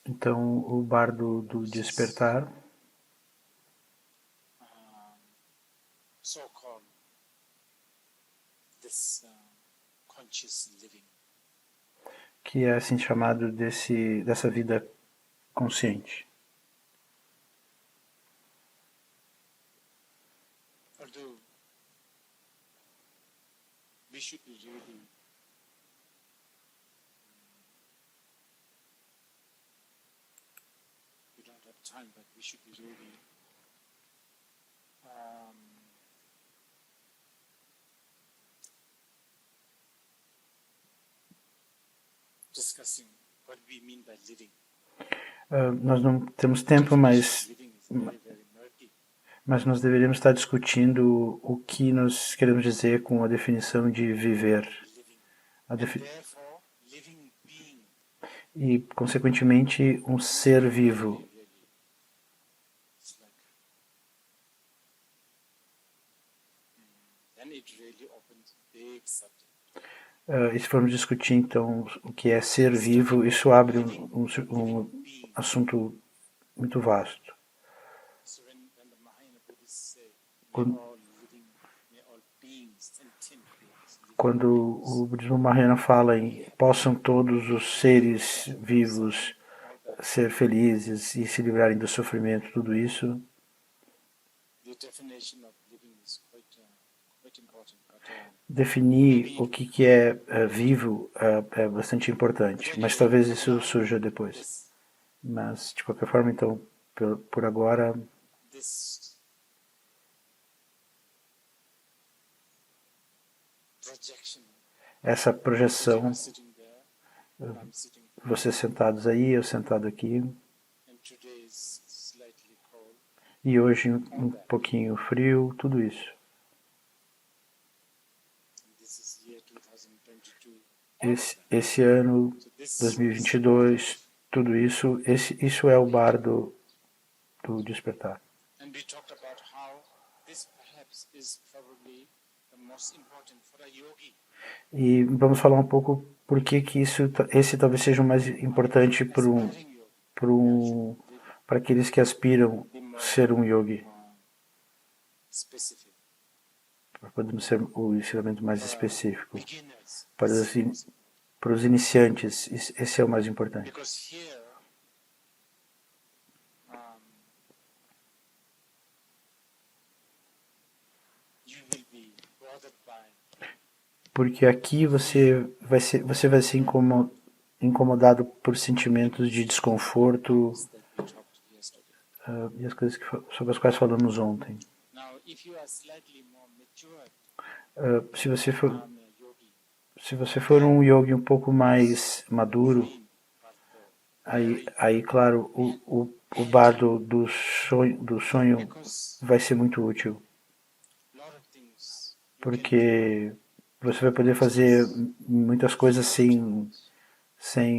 Então, o bardo do despertar, que é assim chamado dessa vida consciente. Nós não temos tempo, mas nós deveríamos estar discutindo o que nós queremos dizer com a definição de viver. E, consequentemente, um ser vivo. E se formos discutir, então, o que é ser vivo, isso abre um assunto muito vasto. Quando o Budismo Mahayana fala em possam todos os seres vivos ser felizes e se livrarem do sofrimento, tudo isso, definir o que é vivo é bastante importante, mas talvez isso surja depois. Mas, de qualquer forma, então, por agora, essa projeção, vocês sentados aí, eu sentado aqui, e hoje um pouquinho frio, tudo isso. Esse ano, 2022, tudo isso, isso é o bardo do despertar. E vamos falar um pouco por que esse talvez seja o mais importante para aqueles que aspiram ser um yogi. Para podermos ser o ensinamento mais específico. Para os iniciantes, esse é o mais importante. Porque aqui você vai ser incomodado por sentimentos de desconforto e as coisas sobre as quais falamos ontem. Se você for um yogi um pouco mais maduro, aí claro, o bardo do sonho vai ser muito útil. Porque você vai poder fazer muitas coisas sem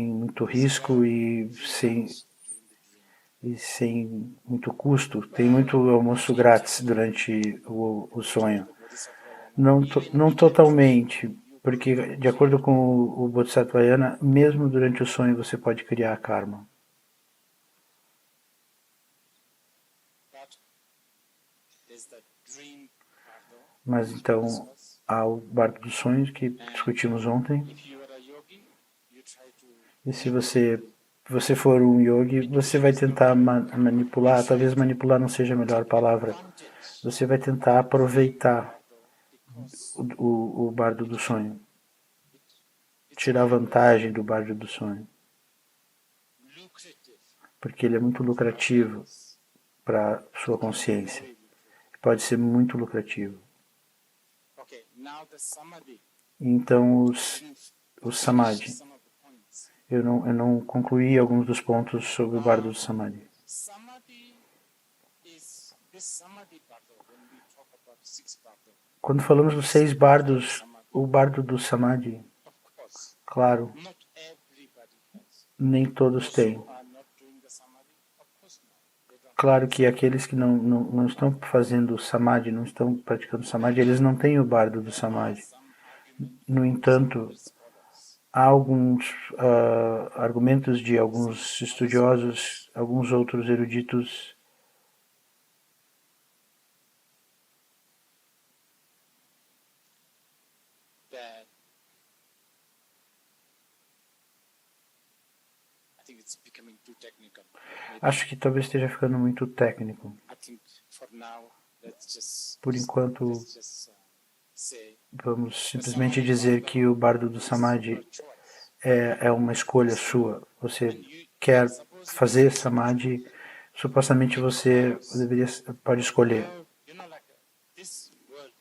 muito risco e sem muito custo. Tem muito almoço grátis durante o sonho. Não totalmente, porque de acordo com o Bodhisattvayana, mesmo durante o sonho você pode criar karma. Mas então, há o bardo dos sonhos que discutimos ontem. E se você for um yogi, você vai tentar manipular, talvez manipular não seja a melhor palavra, você vai tentar aproveitar o bardo do sonho, tirar vantagem do bardo do sonho, porque ele é muito lucrativo para sua consciência, pode ser muito lucrativo. Então o samadhi, eu não concluí alguns dos pontos sobre o bardo do samadhi. Quando falamos dos 6 bardos, o bardo do samadhi, claro, nem todos têm. Claro que aqueles que não estão fazendo samadhi, não estão praticando samadhi, eles não têm o bardo do samadhi. No entanto, Há alguns argumentos de alguns estudiosos, alguns outros eruditos that I think it's becoming too technical. acho que talvez esteja ficando muito técnico. I think for now, Por enquanto, let's just say vamos simplesmente dizer que o bardo do Samadhi é uma escolha sua. Você quer fazer Samadhi, supostamente você pode escolher. you know, like this world,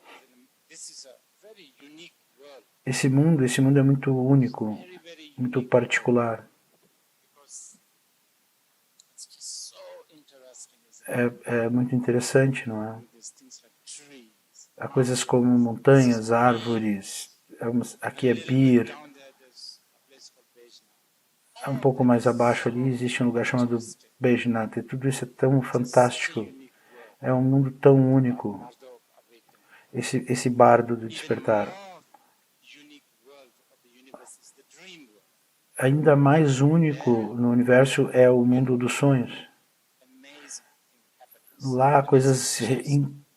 this is a very unique world, Esse mundo é muito único, very, very muito unique particular. because it's just so interesting, isn't it? É muito interessante, não é? With these things like trees. Há coisas como montanhas, árvores, aqui é Bir, Down there, there's a place called Bejna. um pouco mais abaixo ali existe um lugar chamado Bejnath, e tudo isso é tão fantástico, Unique world. é um mundo tão único, Bardo of awakening. esse bardo do Even despertar. more unique world of the universe is the dream world. Ainda mais único no universo é o mundo dos sonhos. Amazing thing happens. Lá coisas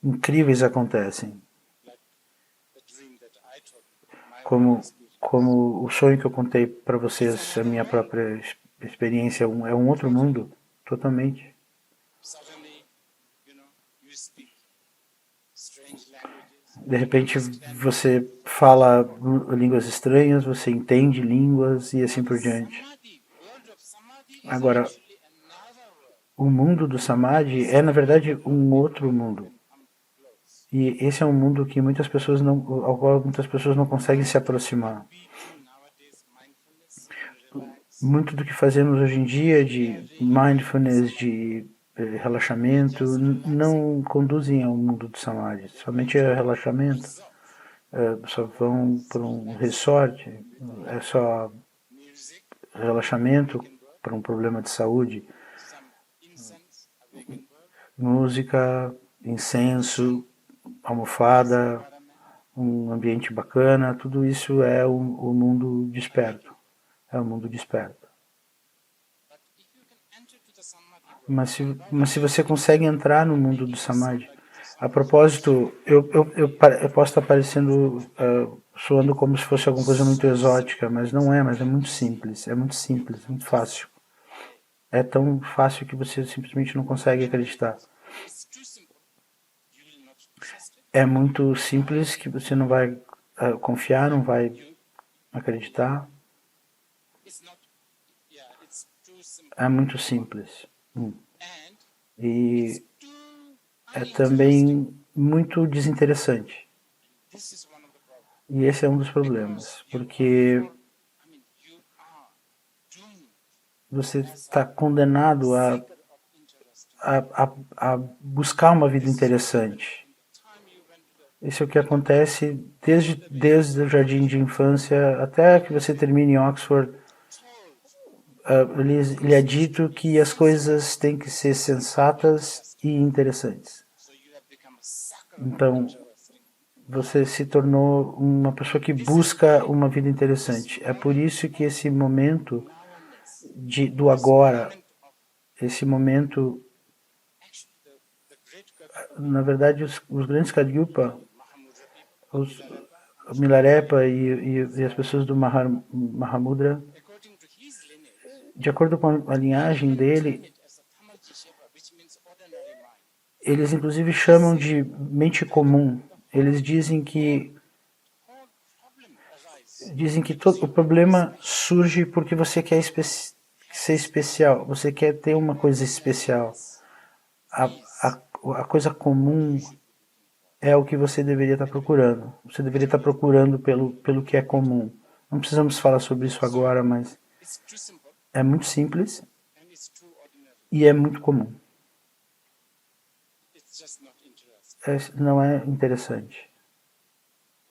incríveis acontecem, Like the dream that I told you, my como, experience. como o sonho que eu contei para vocês, a minha própria experiência, é um outro mundo, totalmente. Suddenly, you know, you speak strange languages. De repente você fala línguas estranhas, você entende línguas e assim por diante. Samadhi, world of Samadhi is Agora, actually another world. o mundo do Samadhi é, na verdade, um outro mundo. Come close. E esse é um mundo que ao qual muitas pessoas não conseguem se aproximar. We do nowadays mindfulness and relax. Muito do que fazemos hoje em dia de mindfulness, de relaxamento, não conduzem ao mundo do Samadhi. Somente é relaxamento. Só vão para um resort, é só Music, relaxamento para um problema de saúde. some incense, awakened world. Música, incenso, almofada, Environment. um ambiente bacana, tudo isso é o mundo desperto. É o mundo desperto. But if you can enter to the Samadhi world, Mas se você consegue entrar no mundo do Samadhi, a propósito, eu posso estar parecendo, soando como se fosse alguma coisa muito exótica, mas não é, mas é muito simples, muito fácil. É tão fácil que você simplesmente não consegue acreditar. it's too simple. You will not trust it. É muito simples que você não vai confiar, não vai acreditar. It's not, yeah, it's too simple. É muito simples. And E too é uninteresting. também muito desinteressante. This is one of the problems. E esse é um dos problemas, porque I mean, you are doomed você está condenado of interest. a buscar uma vida interessante. Time you went to the Isso é o que acontece desde o jardim de infância até que você termine em Oxford. Lhe é dito que as coisas têm que ser sensatas e interessantes. so you have become a sucker Então, of interest. você se tornou uma pessoa que busca uma vida interessante. É por isso que esse momento do agora, esse momento, Actually, the great Kavi, na verdade, os grandes Kagyupa, Mahamudra people, os Milarepa e as pessoas do Mahamudra, according to his lineage, de acordo com a linhagem dele, it as a Tamaji Sheva, which means ordinary mind. eles inclusive chamam de mente comum. Eles dizem que Whole problem arises. todo o problema surge porque você quer ser especial, você quer ter uma coisa especial. A coisa comum é o que você deveria estar procurando. Você deveria estar procurando pelo que é comum. Não precisamos falar sobre isso agora, mas It's too simple é muito simples and it's too ordinary. e é muito comum. It's just not interesting. Não é interessante.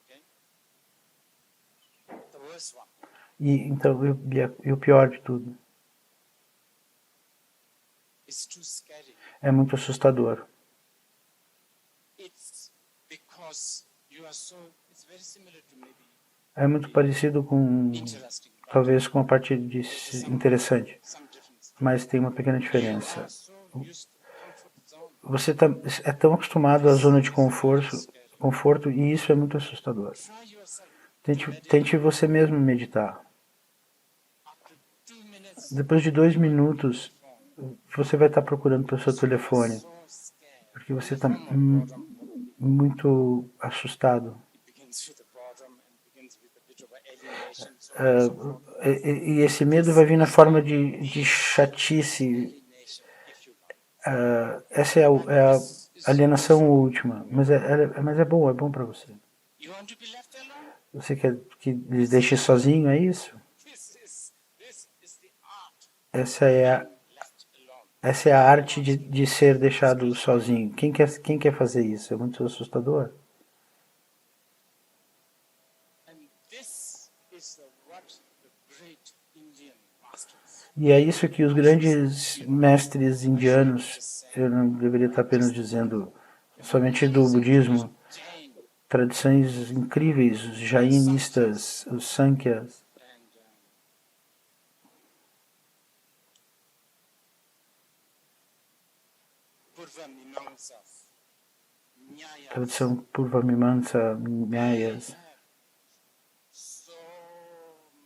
Okay? The worst one. Então, e o pior de tudo, It's too scary. é muito assustador. It's because you are so, it's very similar to maybe É muito parecido com, interesting, but talvez, com a parte de interessante, some difference. mas tem uma pequena You diferença. are so used to the comfort zone. Você é tão acostumado à zona de conforto, e isso é muito assustador. Try yourself to Tente, meditate. tente você mesmo meditar. After 2 minutes, Depois de 2 minutos, phone. você vai estar procurando pelo seu You are telefone, so scared. porque você Only está from a boredom. muito assustado. It begins with the boredom and begins with a bit of alienation, so on and so forth. E esse medo vai vir na forma de chatice. Alienation, if you want. Essa é a alienação última, mas é bom para você. You want to be left alone? Você quer que lhe deixe sozinho, é isso? This is the art Essa é a, of being left alone. essa é a arte de ser deixado sozinho. Quem quer fazer isso? É muito assustador. And this is what the great Indian masters E é isso que os grandes mestres indianos, eu não deveria estar apenas dizendo somente do budismo, Jain tradições incríveis, os jainistas, os sankhya's, and Purva Mimamsa, Nyaya, tradição Purvamimamsa, Nyayas, have so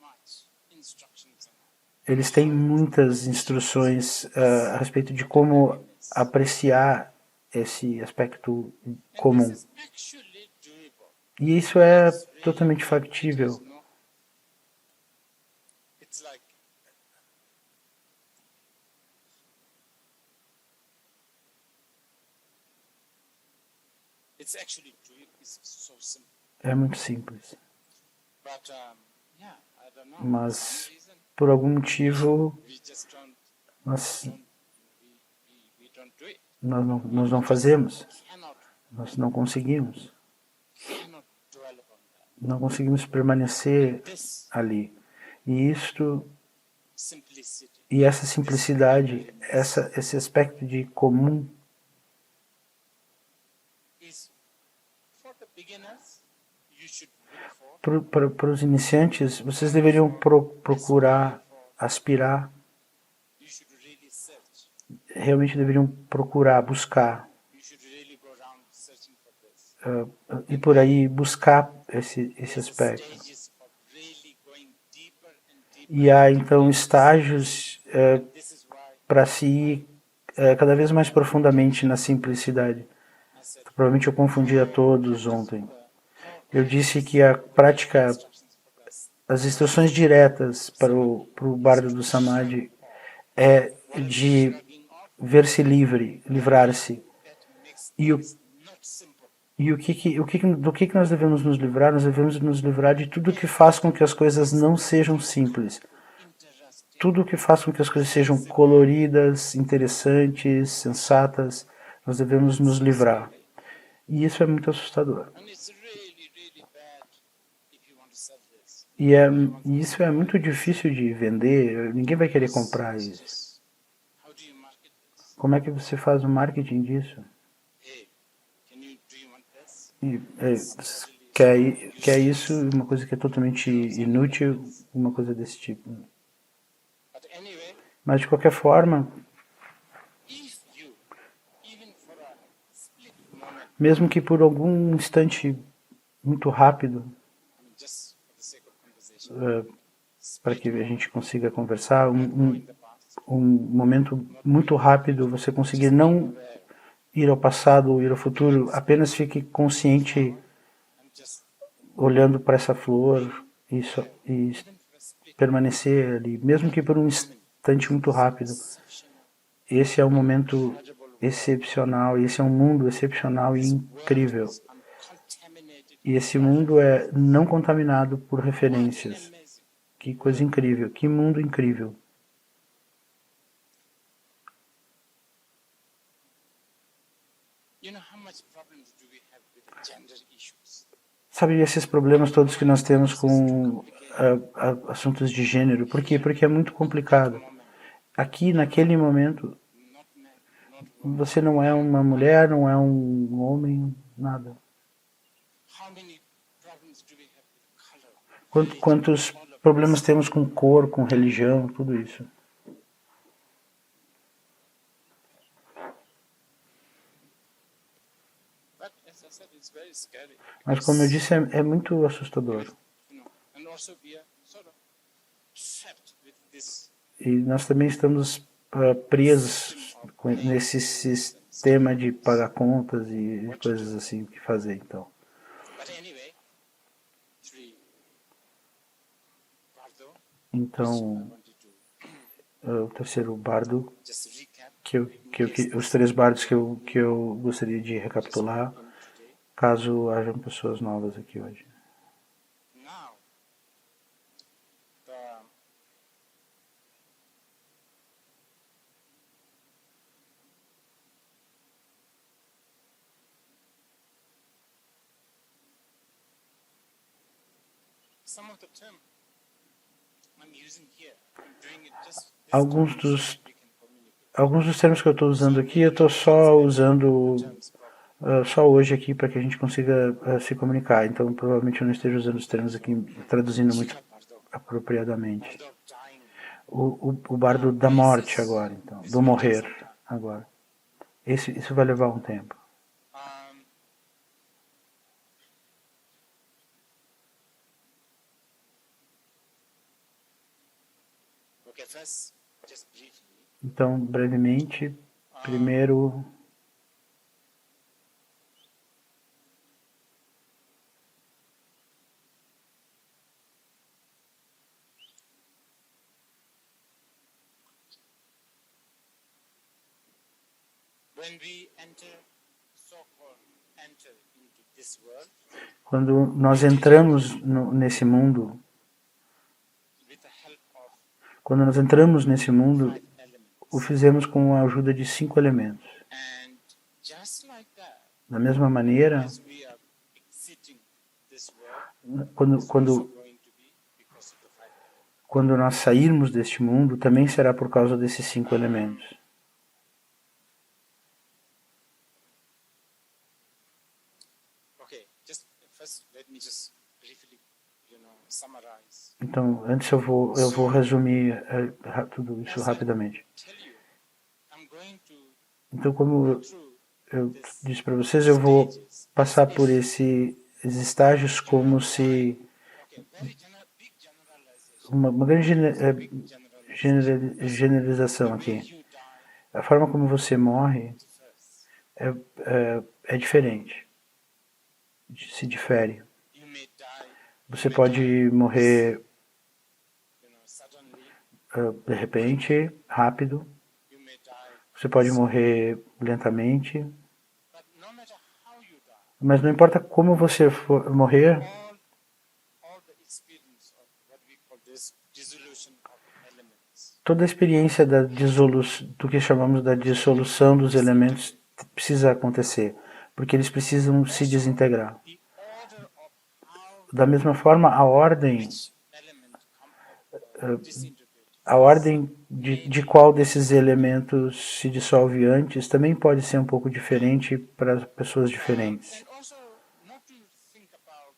much instructions on eles têm muitas instruções a respeito de como apreciar esse aspecto comum. this is actually doable. E isso é totalmente factível. No, it's like it's actually doable. It's so simple. É muito simples. But yeah, I don't know. Mas, For some reason, por algum motivo, we just don't nós, we don't do it. nós não fazemos. Cannot Nós não conseguimos. dwell upon that. Não conseguimos permanecer This ali. E simplicity e essa simplicidade, esse aspecto de comum, is for the beginners. You should look for. para os iniciantes, vocês deveriam procurar, aspirar, You should really search. realmente deveriam procurar, buscar, You should really go around searching for this. e por aí buscar esse aspecto. Stages of really going deeper and deeper. E há então estágios This is why para se ir cada vez mais profundamente na simplicidade. I said Provavelmente eu confundi a todos ontem. Eu disse que a prática, instructions for this. as instruções diretas para o bardo do Samadhi é de Shrugging off ver-se livre, livrar-se. that makes E o things not simple. E do que nós devemos nos livrar? Nós devemos nos livrar de tudo que faz com que as coisas não sejam simples. Interesting. Tudo que faz com que as coisas sejam coloridas, interessantes, sensatas, nós devemos nos livrar. E isso é muito assustador. And it's really, really bad if you want to sell this. E isso é muito difícil de vender, ninguém vai querer comprar isso. How do you market this? Como é que você faz o marketing disso? Hey, do you want this? Quer isso, uma coisa que é totalmente inútil, uma coisa desse tipo. But anyway, Mas de qualquer forma, if you, even for a split moment, mesmo que por algum instante muito rápido, I mean, just for the sake of conversation, para que a gente consiga conversar, in the past, um momento muito rápido, você conseguir não ir ao passado ou ir ao futuro, apenas fique consciente and just olhando para essa flor e even for a split permanecer ali, mesmo que por um instante muito rápido. exceptional, Esse é um momento excepcional, esse é um mundo excepcional e incrível. uncontaminated, E esse mundo é não contaminado por referências. amazing. Que coisa incrível, que mundo incrível. You know how much problems do we have with the gender issues? Sabe, esses problemas todos que nós temos com assuntos de gênero, por quê? Porque é muito complicado. Aqui, naquele momento, Not men, not women. você não é uma mulher, não é um homem, nada. How many problems do we have with Quantos problemas temos com cor, com religião, tudo isso. But as I said, it's very scary. Mas como eu disse, é muito assustador. And also we are sort of trapped with this E nós também estamos presos nesse sistema de pagar contas e coisas assim que fazer, então. But anyway, three Bardo, Então, o terceiro bardo, just recap os três bardos que eu gostaria de recapitular, in today. caso hajam pessoas novas aqui hoje. Now, the some of the term I'm using here, I'm doing it just this Alguns time dos, so that we can communicate. alguns dos termos que eu estou usando aqui, eu estou só usando Terms properly. só hoje aqui para que a gente consiga se comunicar. Então, provavelmente eu não esteja usando os termos aqui, traduzindo muito Bardo, apropriadamente. Bardo dying. O bardo da morte agora, então, do morrer agora. Isso vai levar um tempo. Um, okay, first, just briefly, Então, brevemente, primeiro, when we enter, so-called enter into this world quando nós entramos nesse mundo, with the help of quando nós entramos nesse mundo, five elements, o fizemos com a ajuda de 5 elementos. and just like that, Da mesma maneira, as we are exiting this world, quando, it's also quando, going to be because of the five elements. quando nós sairmos deste mundo, também será por causa desses 5 elementos. Okay, just first let me just briefly, summarize. Então, antes eu vou resumir tudo isso rapidamente. Tell you, I'm going to Então, como go through eu disse para vocês, eu vou passar por esses estágios como se okay, very big generalization. uma grande Big generalization. generalização aqui. You die A forma como você morre first. é diferente, se difere. You may die, Você pode morrer suddenly. de repente, rápido. You may die, Você pode morrer lentamente. but no matter how you die, Mas não importa como você for morrer, all the experience of what we call this dissolution of elements, toda a experiência do que chamamos da dissolução dos elementos precisa acontecer, porque eles precisam se desintegrar. the order of how Da mesma forma, a ordem each element come or disintegrate de qual desses elementos se dissolve antes também pode ser um pouco diferente para pessoas diferentes. and also not to think about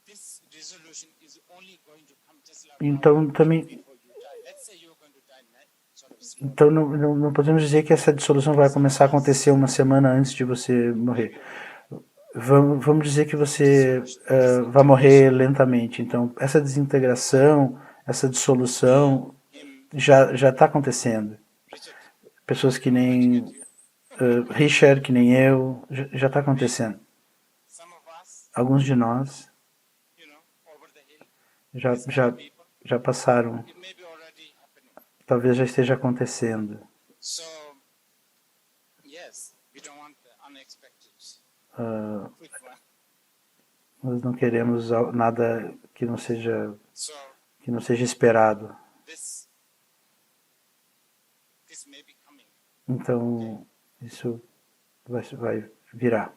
this dissolution is only going to come just like Então também, before you die. Let's say you're going to die sort of small. então não podemos dizer que essa dissolução vai começar a acontecer uma semana antes de você morrer. Vamos dizer que você vai morrer lentamente. Então essa desintegração, essa dissolução já está acontecendo. Richard, Pessoas que nem Richard, que nem eu, já está acontecendo. some of us, Alguns de nós over the hill, já passaram, it may be already happening. talvez já esteja acontecendo. So, yes, we don't want the unexpected quick one. Nós não queremos nada que não seja So, esperado. this may be coming. Então isso vai virar.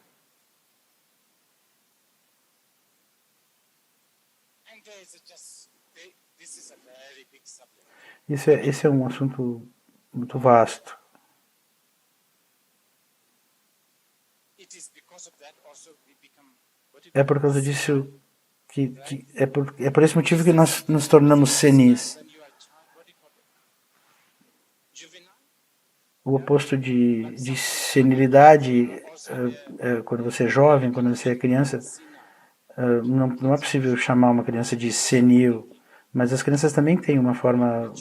And this is a very big subject. Esse é um assunto muito vasto. It is because of that also we become É por causa disso É por esse motivo que nós nos tornamos senis. When you are a child, what do you call it? Juvenile? O oposto de senilidade, quando você é jovem, quando você é criança, não é possível chamar uma criança de senil, mas as crianças também têm uma forma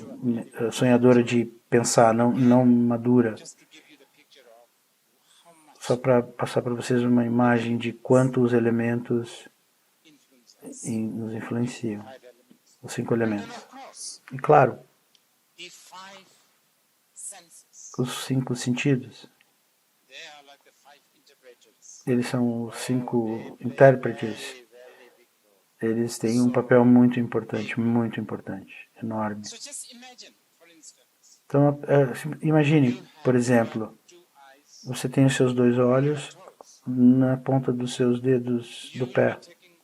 sonhadora de pensar, não madura. Just to give you the picture of how much Só para passar para vocês uma imagem de quanto os elementos influence us. nos influenciam, 5 elements. os 5 And elementos. of course, E claro, the 5 senses, os 5 sentidos, they are like the 5 interpreters. eles são os 5 intérpretes. Very, very big role. Eles têm um papel muito importante, enorme. So just imagine, for instance, Então, imagine, por exemplo, 2 eyes, você tem os seus 2 olhos na ponta dos seus dedos do pé. taking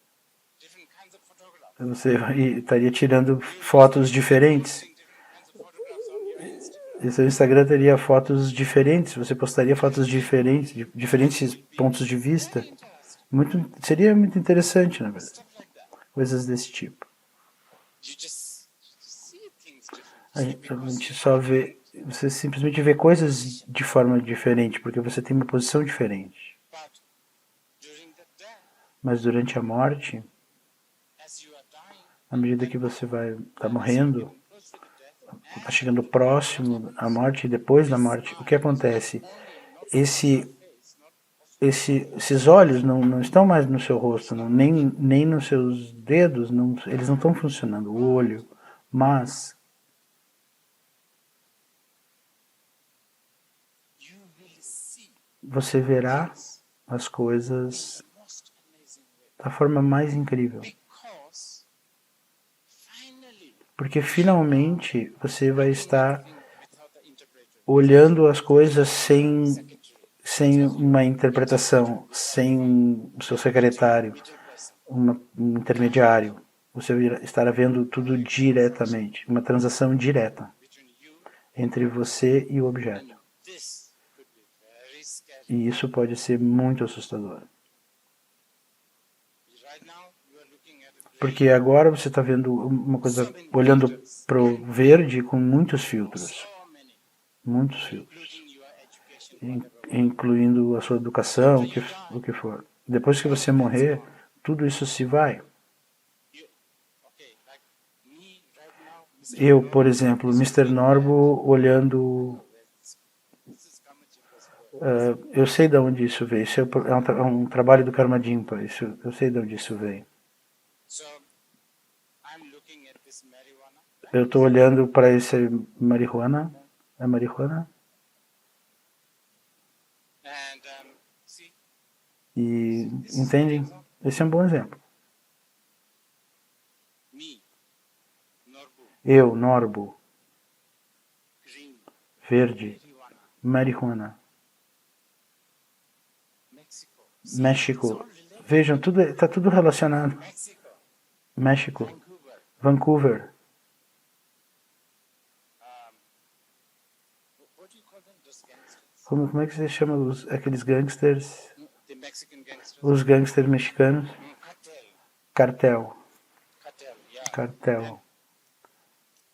different kinds of photographs, Você estaria tirando fotos diferentes. different kinds of photographs on your Instagram. E seu Instagram teria fotos diferentes. Você postaria fotos diferentes, de diferentes pontos de vista. Seria muito interessante, na verdade. Stuff like that. Coisas desse tipo. You just see things A differently. gente só vê, você simplesmente vê coisas de forma diferente, porque você tem uma posição diferente. But during the death, Mas durante a morte, as you are dying, à medida que você vai estar morrendo, close to the death, está chegando próximo à morte e depois da morte, o que acontece? Esses olhos não estão mais no seu rosto, nem nos seus dedos, eles não estão funcionando, o olho, mas you will see você verá as coisas the most amazing way. da forma mais incrível. Because finally, Porque finalmente você vai estar without the interpreter, olhando as coisas sem uma interpretação, sem o seu secretário, um intermediário. Você estará vendo tudo diretamente, uma transação direta between you entre você e o objeto. and this could be very scary. E isso pode ser muito assustador. Right now, you are looking at a green, Porque agora você está vendo uma coisa, olhando para o verde com muitos filtros. so many, Muitos filtros. including your education. Incluindo a sua educação, o que for. Depois que você morrer, tudo isso se vai. You, okay, like me right now, Mr. Eu, por exemplo, Mr. Norbo, olhando, This is Kamachi Gospel. eu sei de onde isso veio. Isso é um trabalho do Karma Jimpa. Isso, eu sei de onde isso veio. So, I'm looking at this marijuana. Eu estou olhando para esse marihuana. É marihuana? And see, E, entendem? Esse é um bom exemplo. me, Norbu, Eu, Norbo, green, verde, marijuana, marihuana, Mexico, México. Vejam, está tudo relacionado. Mexico, México, Vancouver. Vancouver. What do you call them? Those gangsters? Como é que se chama aqueles gangsters? The Mexican gangsters. Os gangsters mexicanos? Cartel. Cartel. Cartel, yeah. Cartel.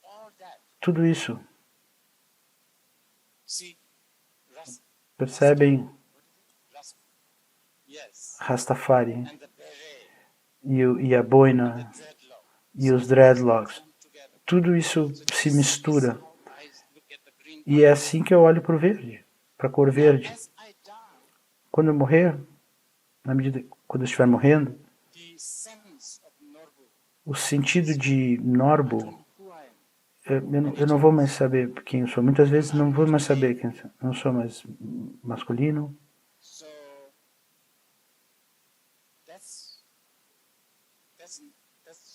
All that. Tudo isso. See, Percebem? Ras- yes. Rastafari. And the beret, E a boina. dreadlock. E os dreadlocks. Come together. Tudo isso se mistura. How I look at the green. E é assim que eu olho para o verde. Para a cor verde. As I die, Quando eu morrer, quando eu estiver morrendo, the sense of Norbu, o sentido de Norbo, who I am, eu não vou mais saber quem eu sou. Muitas vezes não vou mais saber quem eu sou. Não sou mais masculino. so that's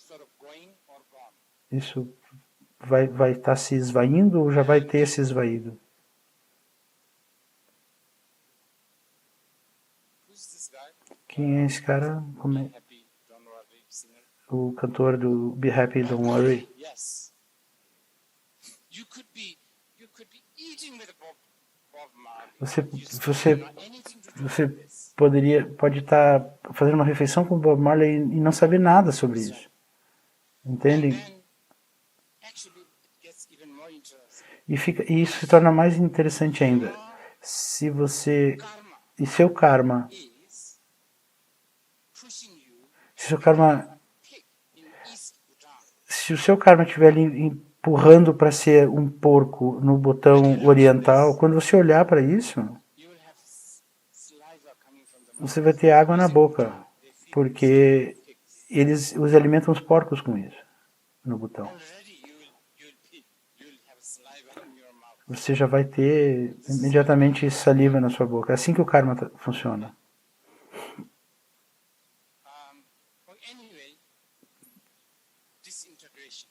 sort of going or gone. Isso vai estar se esvaindo ou já vai ter se esvaído? Who's this guy? Quem é esse cara? Happy, don't worry, singer. O cantor do Be Happy, Don't Worry. Yes. You could be eating with Bob Marley. Você, You você, don't know anything to do você with this. pode estar fazendo uma refeição com o Bob Marley e não saber nada sobre isso. Entendem? Then actually it gets even more interesting. E isso se torna mais interessante ainda. Se você... Karma E seu karma... is pushing you Se seu karma... pick in East Bhutan. Se o seu karma estiver ali empurrando para ser um porco no botão oriental, quando você olhar para isso, You will have saliva coming from the mouth. você vai ter água na boca, porque os alimentam os porcos com isso, no botão. Already you will have saliva in your mouth. Você já vai ter imediatamente saliva na sua boca. É assim que o karma funciona. Well, anyway, disintegration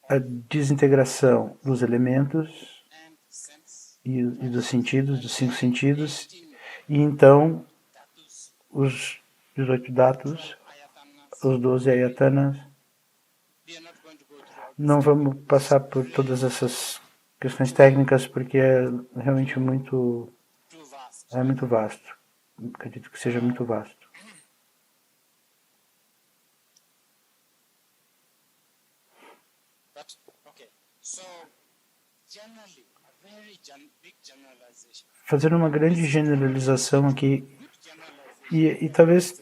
A desintegração dos elementos and sense e dos sentidos, dos 5 sentidos, 18 e então dhatus, os 18 datos, ayatanas. os 12 ayatanas. We are not going to go through all Não vamos passar por todas essas questões técnicas porque é realmente muito vasto. Acredito que seja muito vasto. But okay, so generally, a very big generalization. Fazendo uma grande generalização aqui, Good generalization. e talvez,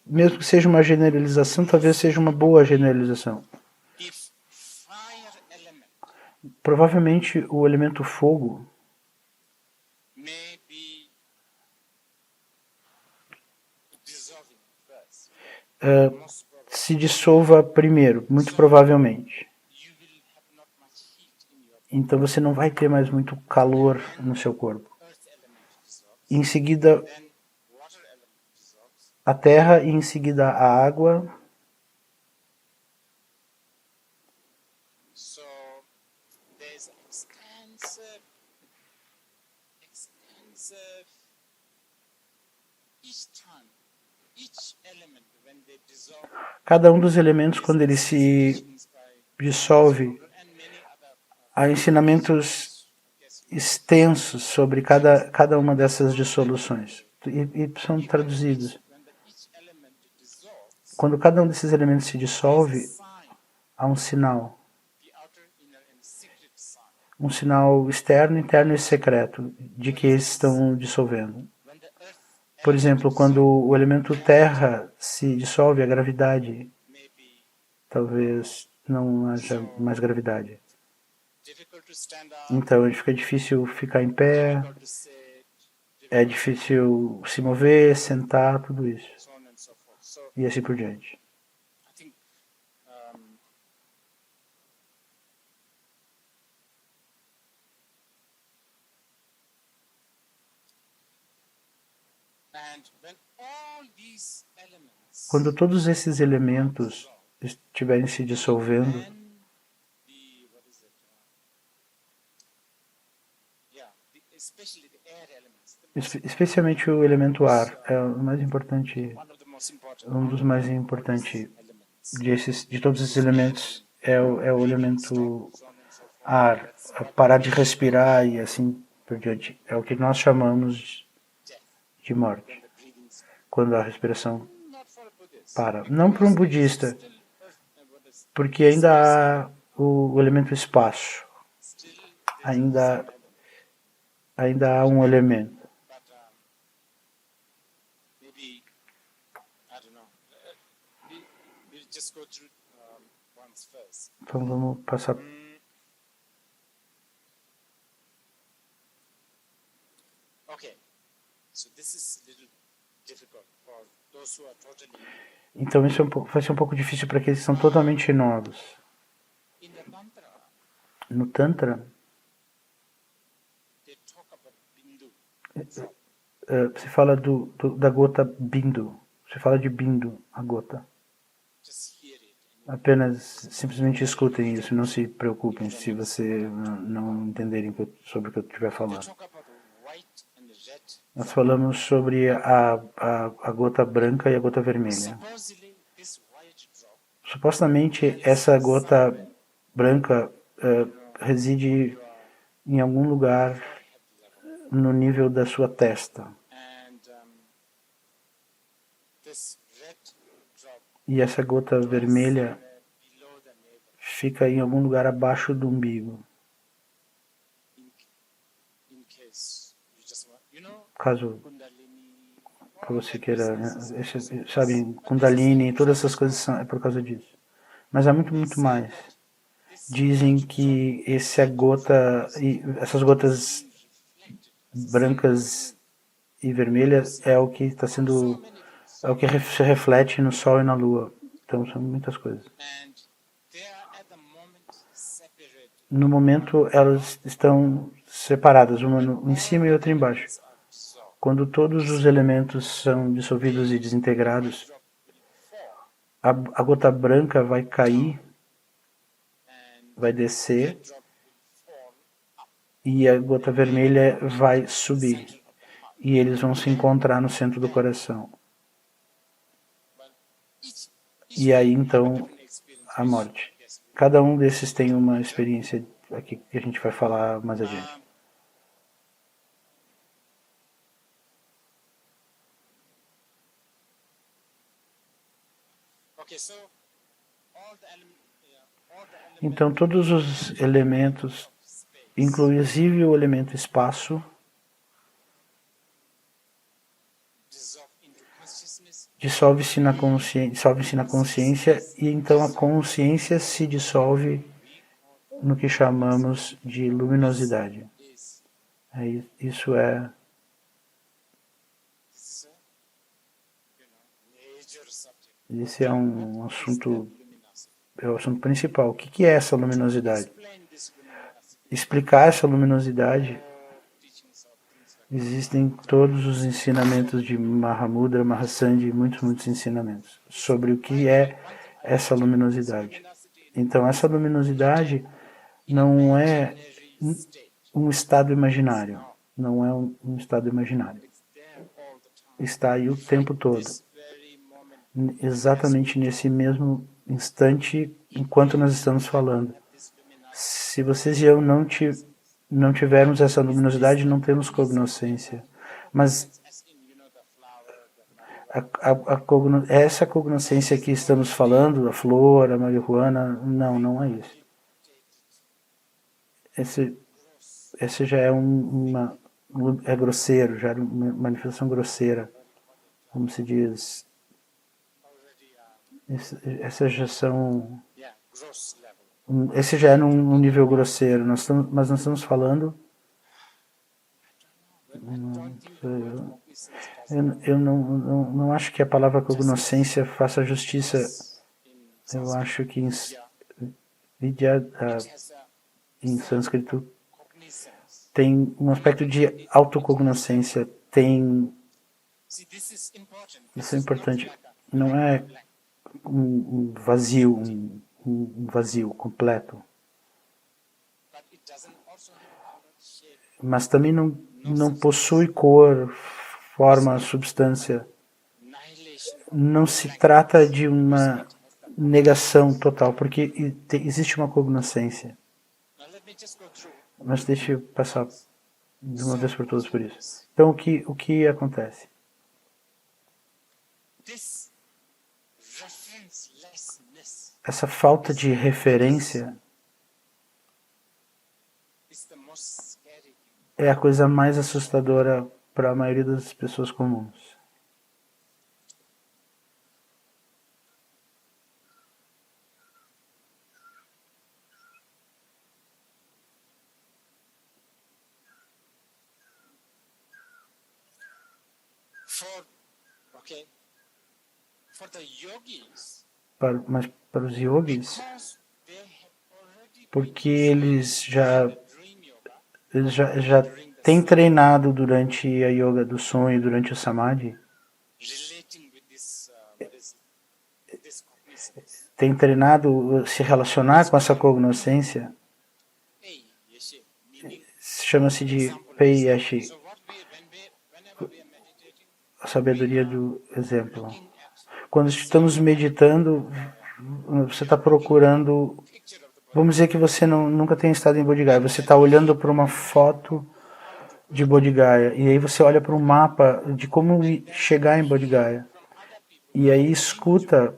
mesmo que seja uma generalização, talvez seja uma boa generalização. If fire element Provavelmente o elemento fogo may be dissolving first, most probably se dissolva primeiro, muito provavelmente. you will have not much heat in your Então você não vai ter mais muito calor no seu corpo. earth element dissolves, Em seguida, then water element dissolves, a terra e em seguida a água. so there's extensive each element when they dissolve Cada um dos elementos, quando ele se dissolve, and many other há ensinamentos extensos sobre cada uma dessas dissoluções. E são traduzidos. when each element dissolves, Quando cada um desses elementos se dissolve, sign, há um sinal. the outer, inner, and secret sign. Um sinal externo, interno e secreto de que eles estão dissolvendo. When the earth Por exemplo, quando o elemento terra se dissolve, a gravidade, may be talvez não haja mais gravidade. difficult to stand up, Então fica difícil ficar em pé, difficult to sit, é difícil se mover, sentar, tudo isso. so on and so forth. So E assim por diante. I think and when all these elements Quando todos esses elementos estiverem se dissolvendo, then the what is it? Especially the air elements, especialmente o elemento ar, é o mais importante, one of the most important um dos mais importantes elements. de todos esses elementos é o elemento So on and so forth. ar, parar de respirar e assim por diante. É o que nós chamamos de morte, The breathing is quando a respiração not for a Buddhist. para. Não para um budista, Still what is porque ainda há o elemento espaço, still ainda há um elemento. but maybe I don't know. We'll just go through once first. Então vamos passar. Okay, so this is a little difficult for those who are totally Então isso vai ser um pouco difícil para aqueles que são totalmente novos. in the tantra. No Tantra, They talk about bindu. se fala da gota Bindu. Se fala de Bindu, a gota. Just hear it. Apenas simplesmente escutem isso, não se preocupem se você não entenderem sobre o que eu estiver They falando. talk about white and red. Nós falamos sobre a gota branca e a gota vermelha. Supposedly, this white drop Supostamente essa gota branca reside em algum lugar no nível da sua testa. and e essa gota vermelha below the navel. fica em algum lugar abaixo do umbigo. In case you just want, Caso Kundalini, você queira, né? Sabe, Kundalini, todas essas coisas é por causa disso. Mas há muito, muito mais. Dizem que essas gotas brancas e vermelhas é o que está sendo, é o que se reflete no Sol e na Lua. Então são muitas coisas. and they are at the moment separated. No momento elas estão separadas, uma em cima e outra embaixo. Are dissolved. Quando todos os elementos são dissolvidos e desintegrados, Drop will fall, a gota branca vai cair, and vai descer, drop will fall up. e a gota vermelha vai subir. E eles vão se encontrar no centro do coração. But each E aí então different experience. a morte. Cada um desses tem uma experiência aqui que a gente vai falar mais adiante. Okay, so all the elements Então todos os elementos, of space inclusive o elemento espaço, dissolve into consciousness, dissolve-se na consciência e então a consciência se dissolve no que chamamos de luminosidade. is Isso é, this, major subject. esse é um assunto, Luminosity. é o assunto principal. O que é essa luminosidade? Explain this luminosity. Explicar essa luminosidade, Teachings of things like existem todos os ensinamentos de Mahamudra, Mahasandhi e muitos ensinamentos sobre o que é essa luminosidade. luminosity Então essa luminosidade não é in state. um estado imaginário, não é um estado imaginário. It's there all the time. Está aí o tempo todo, This very moment, exatamente nesse mesmo instante, enquanto nós estamos falando. this luminosity Se vocês e eu não tivermos essa luminosidade, não temos cognoscência. Mas as in, the flower, the essa cognoscência que estamos falando, a flor, a marihuana, não é isso. Esse já é é grosseiro, já é uma manifestação grosseira, como se diz. already, Essas já são, gross level. esse já é num nível grosseiro, mas nós estamos falando. Eu não acho que a palavra cognoscência faça justiça. Eu acho que vidya, Has a em sânscrito, cognizance. tem um aspecto de autocognoscência, See, this is important. isso é importante, não é um vazio, um vazio completo, But it doesn't also have color, shape, mas também não possui cor, forma, substância. annihilation. Não se trata de uma negação total, porque existe uma cognoscência. Now let me just go through. Mas deixa eu passar de uma vez por todas por isso. Então o que acontece? This referencelessness Essa falta de referência is the most scary thing. é a coisa mais assustadora para a maioria das pessoas comuns. For the yogis, Mas para os yogis, because they have already porque eles dream yoga, já têm treinado durante a yoga do sonho, durante o samadhi, relating with this, this cognizance. têm treinado se relacionar com essa cognoscência, Hey, yeshi, meaning. chama-se de Pei Yashi, So whenever we are meditating, a sabedoria do exemplo. looking at Quando estamos meditando, você está procurando, picture of the body, vamos dizer que você nunca tem estado em Bodh Gaya, você está olhando para uma foto de Bodh Gaya, e aí você olha para um mapa de como chegar em Bodh Gaya, e aí escuta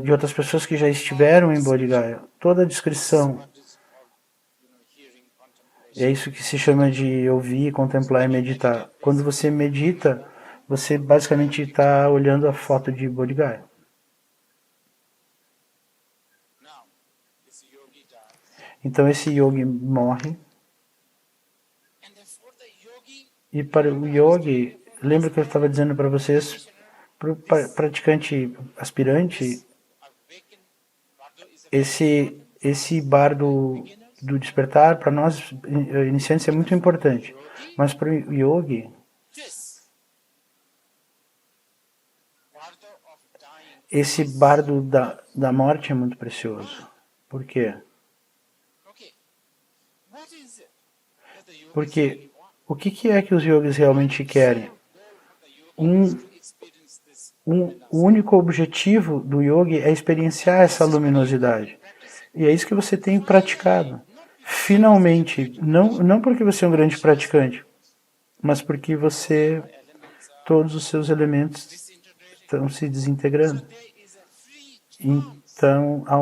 de outras pessoas que já estiveram em Bodh Gaya. Toda a descrição. What is called, hearing, É contemplation. isso que se chama de ouvir, contemplar e meditar. Quando você medita, você basicamente está olhando a foto de Bodh Gaya. Now, this yogi dies. Então esse yogi morre. And therefore the yogi, E para o yogi, lembra que eu estava dizendo para vocês, para o praticante aspirante, awakened Bardo is a very esse bar do despertar, para nós iniciantes, é muito importante. Mas para o yogi, this Bardo of dying. esse bardo da morte é muito precioso. Por quê? Okay. What is it that the yogis Porque really want? o que é que os yogis realmente querem? Goal of the yogi is to experience this O único objetivo do yogi é experienciar essa luminosidade. E é isso que você tem praticado. Finalmente, não porque você é um grande praticante, mas porque você, elements are todos os seus elementos disintegrating. estão se desintegrando. There is a free chance Então, há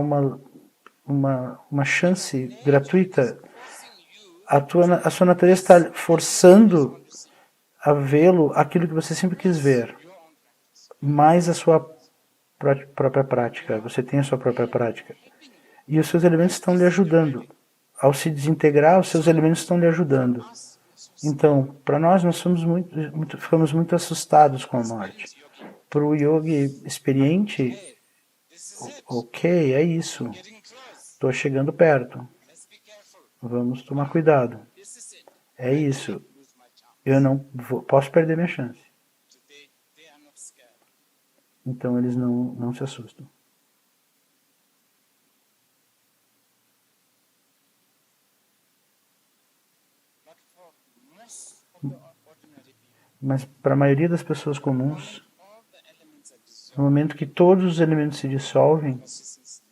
uma chance gratuita. forcing you A sua natureza está forçando a vê-lo aquilo que você sempre quis ver, your own practice. mais a sua própria prática. Você tem a sua própria prática. E os seus elementos estão lhe ajudando. Ao se desintegrar, os seus elementos estão lhe ajudando. Us, so Então, para nós somos ficamos muito assustados com a morte. yogi. Para o yogi experiente, This is it. ok, é isso. Getting close. Estou chegando perto. Let's be careful. Vamos tomar cuidado. This is it. É isso. Lose my chance. Eu não posso perder minha chance. So they are not scared. Então eles não se assustam. But for most of the ordinary people, Mas para a maioria das pessoas comuns, all the elements are dissolved. no momento que todos os elementos se dissolvem, Consciousness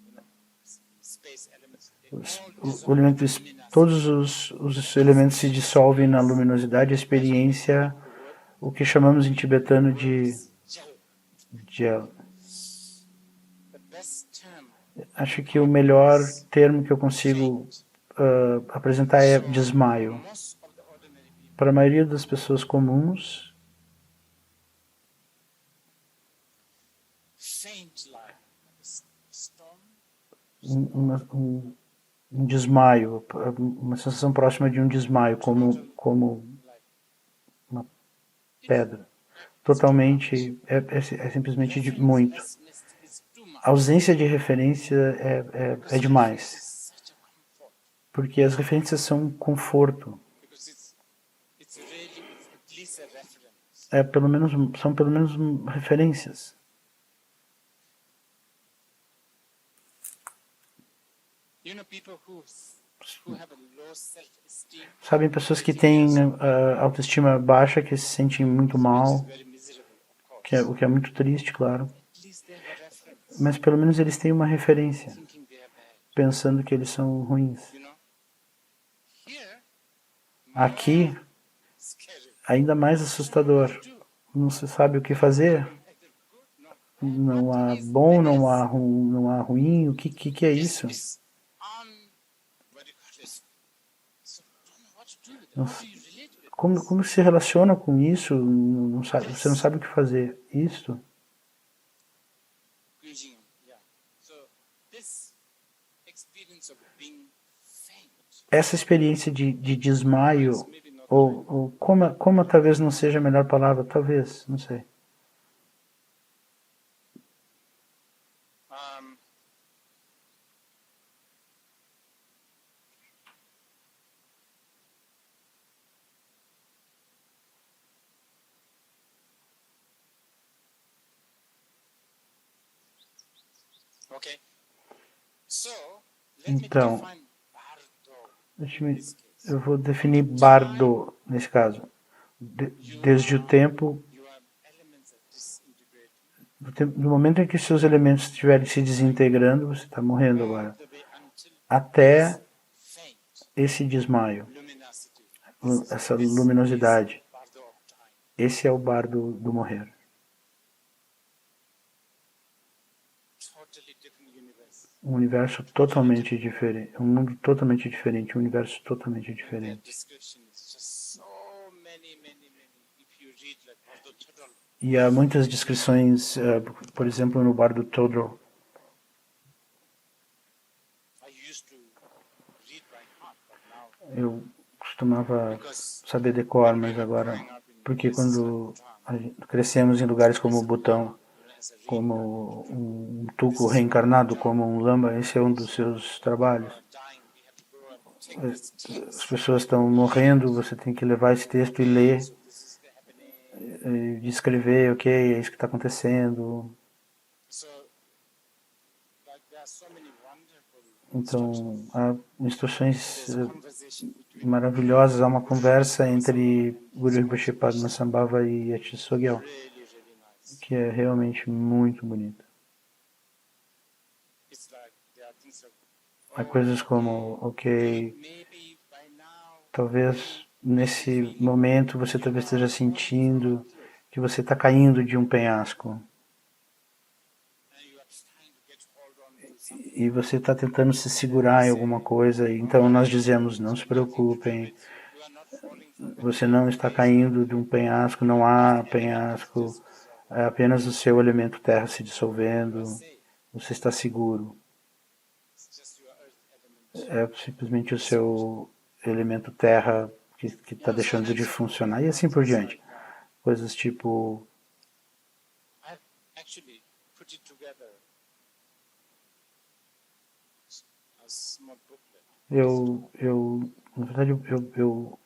elements, space elements, they os, all o dissolve elemento, in luminosity. todos os elementos se dissolvem na luminosidade, a experiência, o que chamamos em tibetano de Gel. gel. The best term Acho que o melhor termo que eu consigo apresentar é desmaio. most of the ordinary people, Para a maioria das pessoas comuns, faint like a storm, um desmaio, uma sensação próxima de um desmaio, como like uma pedra. Totalmente, é simplesmente muito. restlessness is too much. A ausência de referência é demais, Such a comfort porque as referências são um conforto. because it's really at least a reference. São pelo menos referências. You know, people who have a low self-esteem, Sabem, pessoas que têm autoestima baixa, que se sentem muito mal, very miserable, of course. o que é muito triste, claro. At least they have a reference, Mas pelo menos eles têm uma referência, thinking they are bad. pensando que eles são ruins. You know, here, Aqui, scary. ainda mais assustador. Não se sabe o que fazer. Either good, no. Não há bom, não há ruim. O que é isso? It's what do you call this? So don't know what to do with it. How do you relate with it? Como se relaciona com isso? Você não sabe o que fazer. Isso? Cringing, yeah. So this experience of being faint, Essa experiência de desmaio, maybe not ou coma talvez não seja a melhor palavra, talvez, não sei. um, okay. So let me Então, define bardo. Deixa-me- eu vou definir bardo nesse caso. Desde o tempo, Your elements are disintegrating no momento em que seus elementos estiverem se desintegrando, você está morrendo agora. all the way until Até faint esse desmaio, luminosity. essa luminosidade. Bardo of time. Esse é o bardo do morrer. totally different universe. Um universo totalmente diferente, um mundo totalmente diferente, um universo totalmente And their diferente. description is just so many, many, many. If you read like Bardo Todol, E há muitas descrições, por exemplo, no Bardo Todol. I used to read by heart, but now Eu costumava because saber de cor, mas agora, porque quando crescemos em lugares como o Butão, as a reader, como um tuco reencarnado, como um lama, esse é um dos seus trabalhos. dying, we have to go and take this text. As pessoas estão morrendo, você tem que levar esse texto e ler, So this is the happening. e descrever, ok, é isso que está acontecendo. So like there are so many wonderful Então, há instruções conversation between maravilhosas, há uma conversa entre Guru Rinpoche, Padmasambhava e Achi Sogyal, really, really nice. que é realmente muito bonito. It's like there are things like, Há coisas como, ok, maybe by now talvez nesse momento você talvez esteja sentindo que você está caindo de um penhasco and you are trying to get hold on to something. e você está tentando se segurar em alguma coisa. Então nós dizemos, não se preocupem, You are not falling from você não está caindo de um penhasco, não há penhasco, é apenas o seu elemento terra se dissolvendo, você está seguro. it's just your earth element. É simplesmente o seu elemento terra que está deixando de funcionar e assim por diante. Coisas tipo, I've actually put it together a small booklet. na verdade, eu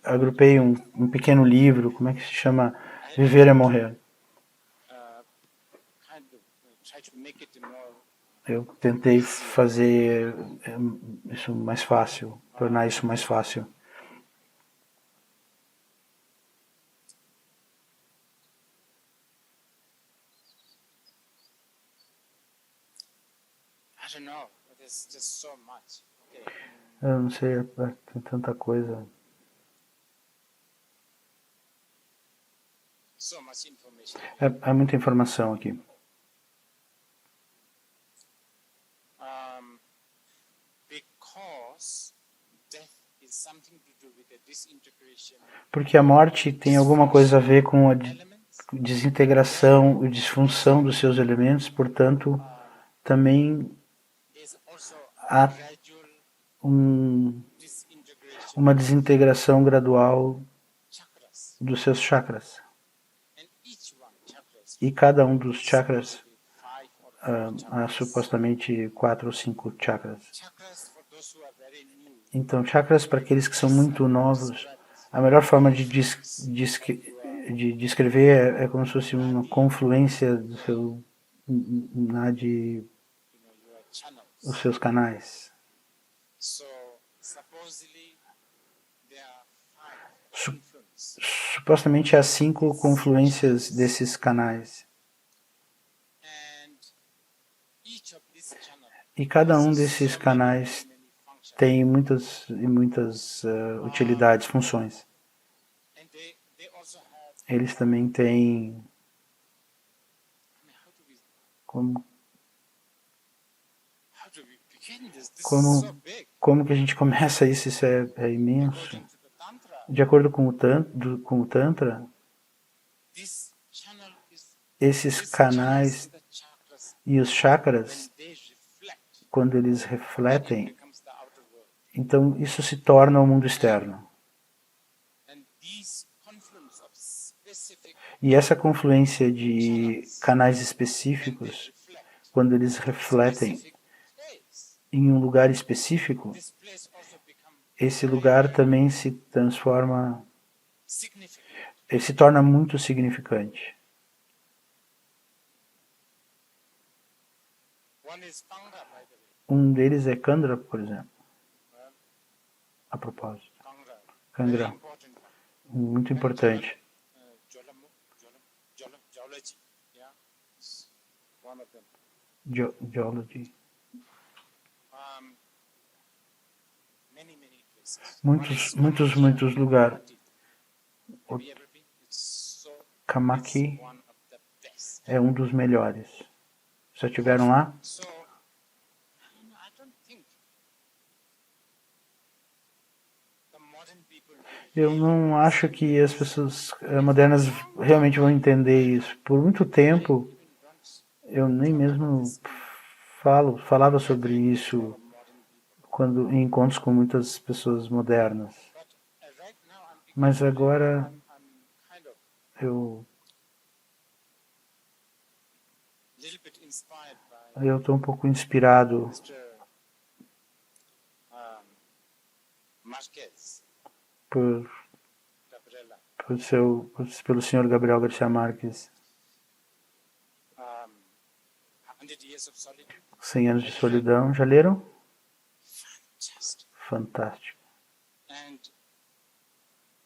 agrupei um pequeno livro, como é que se chama? Viver é Morrer. Kind of try to make it more Eu tentei fazer isso mais fácil, tornar isso mais fácil. I don't know, but there's just so much. Okay. Eu não sei, tem tanta coisa. So much information. Há muita informação aqui. Because death is something to do with the disintegration Porque a morte tem alguma coisa a ver com a elements. desintegração e disfunção dos seus elementos, portanto, também There's also há gradual disintegration uma desintegração gradual chakras. dos seus chakras. And each one chakras E cada um dos chakras, 5 or 4 há supostamente 4 ou 5 chakras. chakras for those who are very new. Então, chakras para aqueles que são muito novos, a melhor forma de descrever é como se fosse uma confluência do seu nadi, Your channels. os seus canais. So supposedly there are 5 Su- influences. Supostamente há 5 confluências desses canais. And each of these channels E cada um desses canais many functions. tem muitas utilidades, funções. And they also have, Eles também têm I mean, como how do we begin this? This Como- is so big. como que a gente começa isso? Isso é imenso. According to the Tantra, De acordo com o Tantra, this channel is esses these canais channels in the chakras, e os chakras, when they reflect, quando eles it refletem, becomes the outer world. então isso se torna o mundo externo. And these confluence of specific E essa confluência de canais específicos, reflect quando eles refletem specific place. em um lugar específico, This place also becomes esse lugar também se transforma, significant. ele se torna muito significante. One is Panga, by the way. Um deles é Kandra, por exemplo. A propósito, Kangra. Very Kangra, important muito importante. Geology. Yeah. It's one of them. Geology. Many places. Muitos lugares. Have you ever been? It's so Kamaki one of the best. é um dos melhores. Já estiveram lá? So, I don't think the modern people Eu não acho que as pessoas modernas realmente vão entender isso. Por muito tempo, eu nem mesmo falava sobre isso quando em encontros com muitas pessoas modernas. right now Mas agora I'm kind of eu a little bit inspired by eu estou um pouco inspirado Mr. Marquez por, Gabriela. pelo senhor Gabriel Garcia Marques. 100 Years of Solitude. 100 anos de solidão. Já leram? Just. Fantástico. And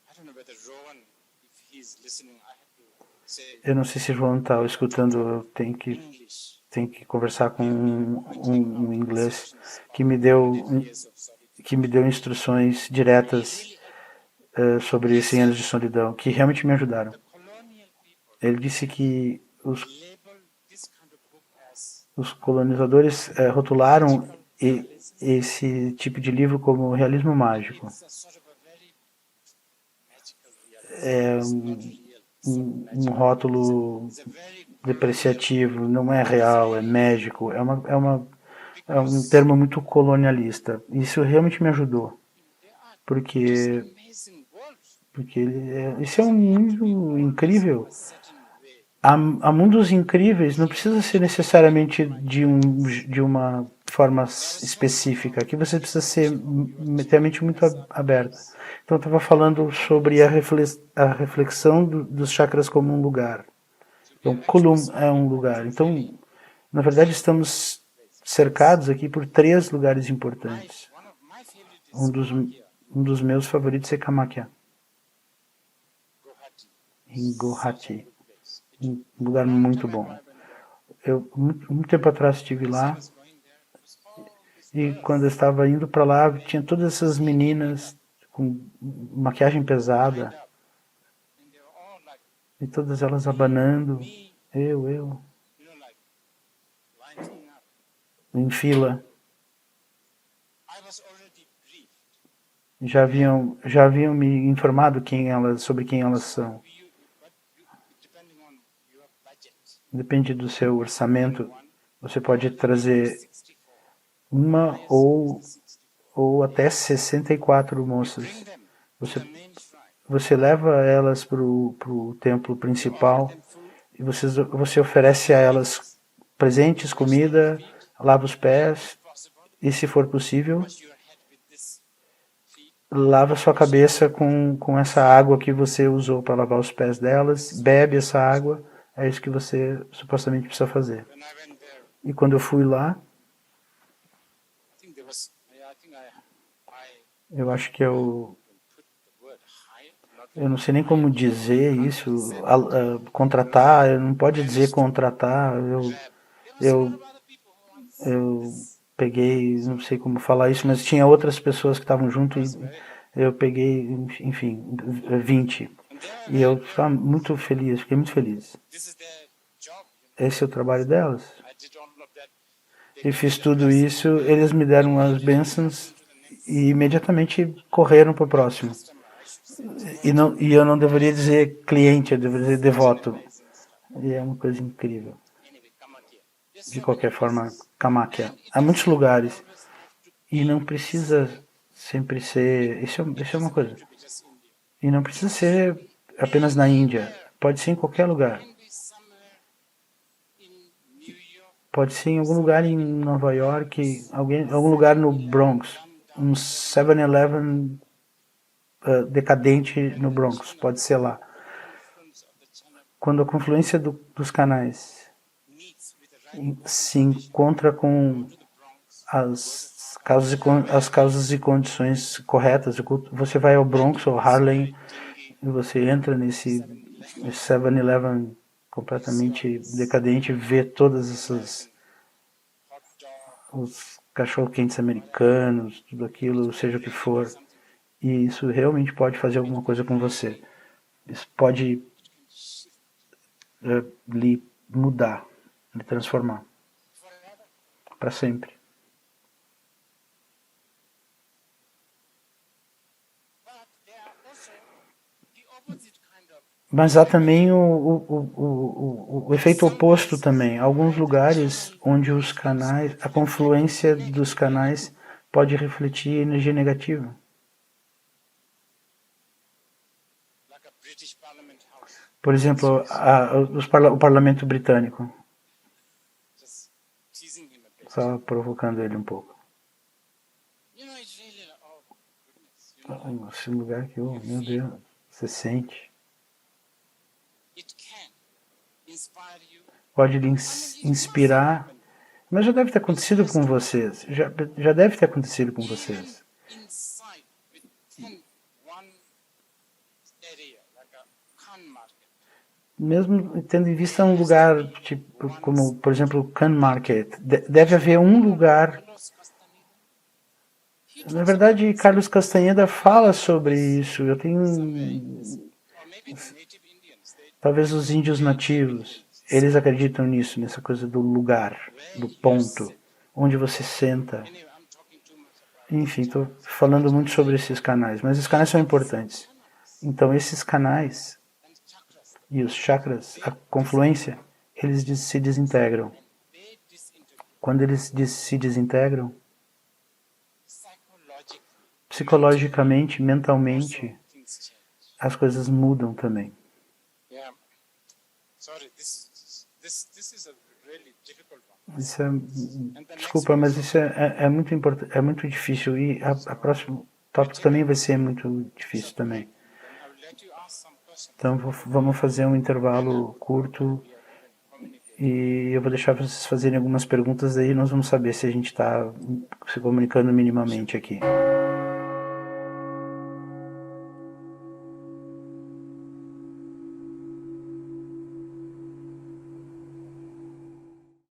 I don't know whether Rowan, if he's listening, I have to say Eu não sei se João está escutando, eu English. tenho que conversar com um inglês que me deu Years of Solitude. instruções diretas sobre 100 anos de solidão, que realmente me ajudaram. Colonial people Ele disse que label this kind of book as os colonizadores rotularam esse tipo de livro como realismo mágico. it's a sort of a very magical realism. It's not real. Um rótulo It's a very depreciativo, não é real, é mágico, é um termo muito colonialista. Isso realmente me ajudou, porque amazing world. isso é um mundo incrível. Certain way. Há mundos incríveis, não precisa ser necessariamente de uma forma específica. Aqui você precisa ser ter a mente muito aberta. Então eu estava falando sobre a reflexão dos chakras como um lugar. Então, Kulum é um lugar. Então, na verdade, estamos cercados aqui por 3 lugares importantes. One of my favorite is Um dos meus favoritos é Kamakya, Guwahati. em Guwahati. Place. Um lugar muito bom. Eu, muito tempo atrás, estive lá. Was going there. It was all this E quando eu estava indo para lá, tinha todas essas meninas com maquiagem pesada up. And they were all like, e todas elas abanando. Eu, you know, like lining up. em fila. I was already briefed. Já haviam me informado sobre quem elas são. Depending on your budget, Depende do seu orçamento. Você pode trazer 64. uma ou até 64 moças. Bring them to Você, the main shrine. você leva elas para o templo principal Them food. e você oferece a elas presentes, comida, lava os pés Possible. e, se for possível, Wash your head with this feet. lava sua cabeça com essa água que você usou para lavar os pés delas, bebe essa água, é isso que você supostamente precisa fazer. When I went there, E quando eu fui lá, I think there was, I think I eu acho que put the word hire, not eu não sei nem como dizer isso, contratar, eu não pode dizer contratar, eu, other people who want eu peguei, não sei como falar isso, mas tinha outras pessoas que estavam junto e eu peguei, enfim, 20. E eu estava muito feliz, fiquei muito feliz. this is their job. Esse é o trabalho delas. I did all of that. E fiz tudo isso, eles me deram as bênçãos e imediatamente correram para o próximo. E eu não deveria dizer cliente, eu deveria dizer devoto. E é uma coisa incrível. Anyway, come on here. Yes, De qualquer forma, Kamakya. Há muitos lugares. E não precisa sempre ser... Isso é uma coisa. just India. E não precisa ser apenas na Índia. Pode ser em qualquer lugar. Can be somewhere in New York. Pode ser em algum lugar em Nova York, algum lugar no Bronx. Um 7-Eleven decadente no Bronx. Pode ser lá. Influence of the channel Quando a confluência dos canais meets with the right se encontra com as causas e condições corretas, você vai ao Bronx ou Harlem e você entra nesse 7-Eleven completamente decadente, vê todas essas hot dog. os cachorro-quentes americanos, tudo aquilo, seja o que for, e isso realmente pode fazer alguma coisa com você. Isso pode lhe mudar, lhe transformar. para sempre. But there are also the opposite kind of Mas há também o efeito oposto também. Alguns lugares onde os canais, a confluência dos canais pode refletir energia negativa. like a British Parliament House. Por exemplo, o parlamento britânico, Just teasing him a bit. só provocando ele um pouco. You know, it's really, oh goodness, you know, Esse lugar que, oh, meu Deus, você sente. it can inspire you. Pode lhe inspirar. Mas já deve ter acontecido com vocês. Já deve ter acontecido com vocês. Inside with 10, one area, like a Khan market. Mesmo tendo em vista um lugar, tipo, como, por exemplo, o Khan Market, deve haver um lugar. Carlos Castaneda, Na verdade, Carlos Castaneda fala sobre isso. Eu tenho, or maybe the native Indians, they talvez os índios nativos, eles acreditam nisso, nessa coisa do lugar, do ponto, onde você senta. anyway, I'm talking too much about Enfim, estou falando muito sobre esses canais, mas os canais são importantes. Então, esses canais and chakras. e os chakras, a confluência, eles se desintegram. They disintegrate Quando eles se desintegram, psychologically. psicologicamente, mentalmente, Things change. as coisas mudam também. Yeah. Sorry, this is a really difficult one. Isso é, desculpa, mas isso é muito importante, é muito difícil e a próximo tópico também vai ser muito difícil também. Then I will let you ask some questions. Então vamos fazer um intervalo curto e eu vou deixar vocês fazerem algumas perguntas, aí nós vamos saber se a gente está se comunicando minimamente aqui.